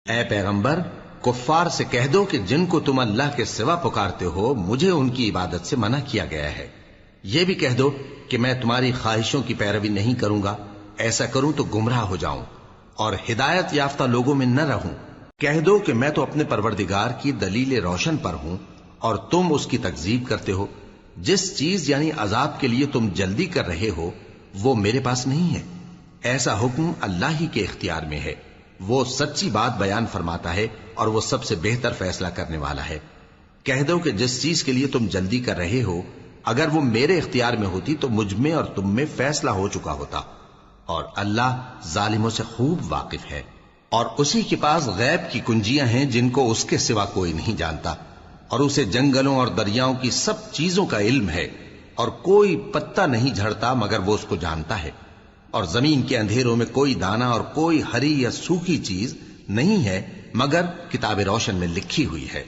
اے پیغمبر، کفار سے کہہ دو کہ جن کو تم اللہ کے سوا پکارتے ہو مجھے ان کی عبادت سے منع کیا گیا ہے۔ یہ بھی کہہ دو کہ میں تمہاری خواہشوں کی پیروی نہیں کروں گا، ایسا کروں تو گمراہ ہو جاؤں اور ہدایت یافتہ لوگوں میں نہ رہوں۔ کہہ دو کہ میں تو اپنے پروردگار کی دلیل روشن پر ہوں اور تم اس کی تکذیب کرتے ہو۔ جس چیز یعنی عذاب کے لیے تم جلدی کر رہے ہو وہ میرے پاس نہیں ہے، ایسا حکم اللہ ہی کے اختیار میں ہے۔ وہ سچی بات بیان فرماتا ہے اور وہ سب سے بہتر فیصلہ کرنے والا ہے۔ کہہ دو کہ جس چیز کے لیے تم جلدی کر رہے ہو اگر وہ میرے اختیار میں ہوتی تو مجھ میں اور تم میں فیصلہ ہو چکا ہوتا، اور اللہ ظالموں سے خوب واقف ہے۔ اور اسی کے پاس غیب کی کنجیاں ہیں جن کو اس کے سوا کوئی نہیں جانتا، اور اسے جنگلوں اور دریاؤں کی سب چیزوں کا علم ہے، اور کوئی پتا نہیں جھڑتا مگر وہ اس کو جانتا ہے، اور زمین کے اندھیروں میں کوئی دانہ اور کوئی ہری یا سوکھی چیز نہیں ہے مگر کتاب روشن میں لکھی ہوئی ہے۔